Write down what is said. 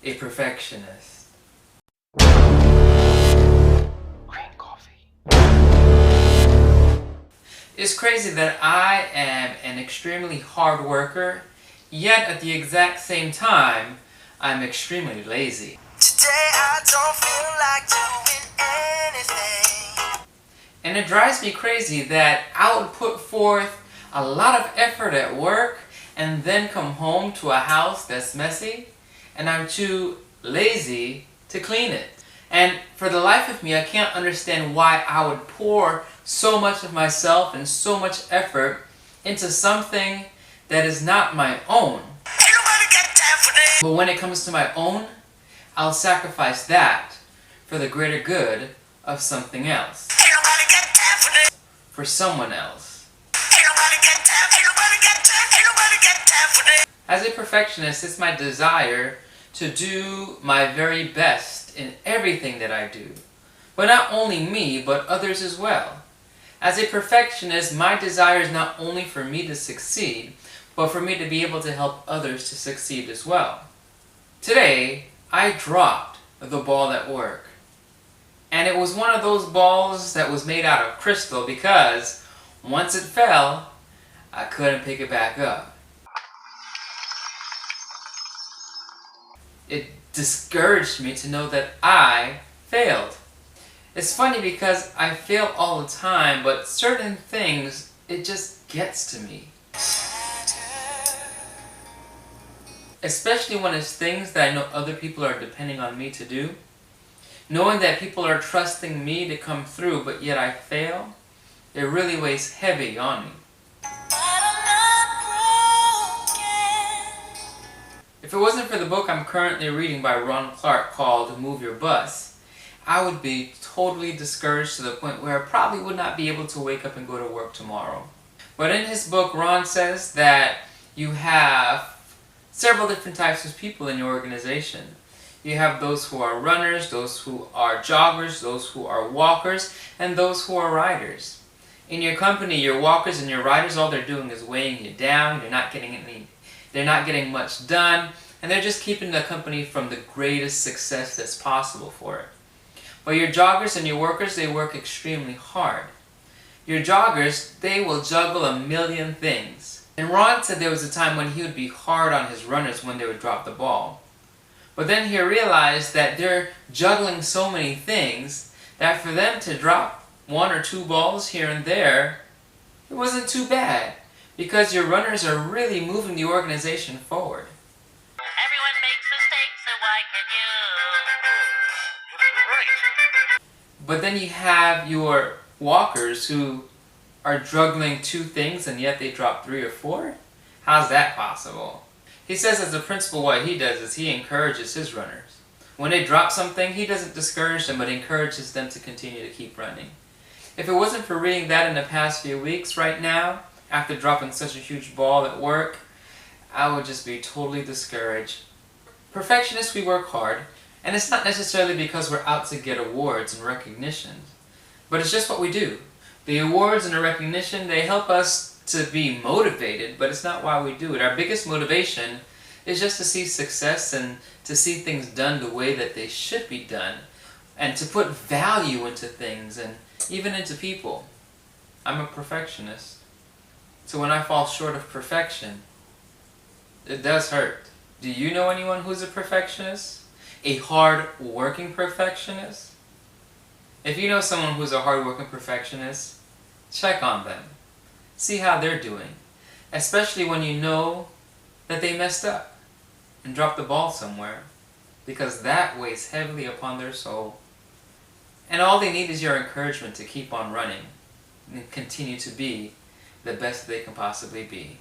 a perfectionist. Green coffee. It's crazy that I am an extremely hard worker, yet at the exact same time, I'm extremely lazy. Today I don't feel like doing anything. And it drives me crazy that I would put forth a lot of effort at work and then come home to a house that's messy and I'm too lazy to clean it. And for the life of me, I can't understand why I would pour so much of myself and so much effort into something that is not my own. Ain't nobody got time for this. But when it comes to my own, I'll sacrifice that for the greater good of something else. Ain't nobody got time for this. For someone else. Ain't nobody got time. Ain't nobody got time. Ain't nobody got time for this. As a perfectionist, it's my desire to do my very best in everything that I do. But not only me, but others as well. As a perfectionist, my desire is not only for me to succeed, but for me to be able to help others to succeed as well. Today, I dropped the ball at work. And it was one of those balls that was made out of crystal because once it fell, I couldn't pick it back up. It discouraged me to know that I failed. It's funny because I fail all the time, but certain things, it just gets to me. Especially when it's things that I know other people are depending on me to do. Knowing that people are trusting me to come through, but yet I fail, it really weighs heavy on me. If it wasn't for the book I'm currently reading by Ron Clark called Move Your Bus, I would be totally discouraged to the point where I probably would not be able to wake up and go to work tomorrow. But in his book, Ron says that you have several different types of people in your organization. You have those who are runners, those who are joggers, those who are walkers, and those who are riders. In your company, your walkers and your riders, all they're doing is weighing you down. They're not getting much done, and they're just keeping the company from the greatest success that's possible for it. But your joggers and your workers, they work extremely hard. Your joggers, they will juggle a million things. And Ron said there was a time when he would be hard on his runners when they would drop the ball. But then he realized that they're juggling so many things that for them to drop one or two balls here and there, it wasn't too bad. Because your runners are really moving the organization forward. Everyone makes mistakes, so why can't you? Right. But then you have your walkers who are juggling two things and yet they drop three or four? How's that possible? He says as a principal what he does is he encourages his runners. When they drop something, he doesn't discourage them but encourages them to continue to keep running. If it wasn't for reading that in the past few weeks right now, after dropping such a huge ball at work, I would just be totally discouraged. Perfectionists, we work hard, and it's not necessarily because we're out to get awards and recognitions, but it's just what we do. The awards and the recognition, they help us to be motivated, but it's not why we do it. Our biggest motivation is just to see success and to see things done the way that they should be done, and to put value into things and even into people. I'm a perfectionist. So when I fall short of perfection, it does hurt. Do you know anyone who's a perfectionist? A hard-working perfectionist? If you know someone who's a hard-working perfectionist, check on them. See how they're doing. Especially when you know that they messed up and dropped the ball somewhere, because that weighs heavily upon their soul. And all they need is your encouragement to keep on running and continue to be the best they can possibly be.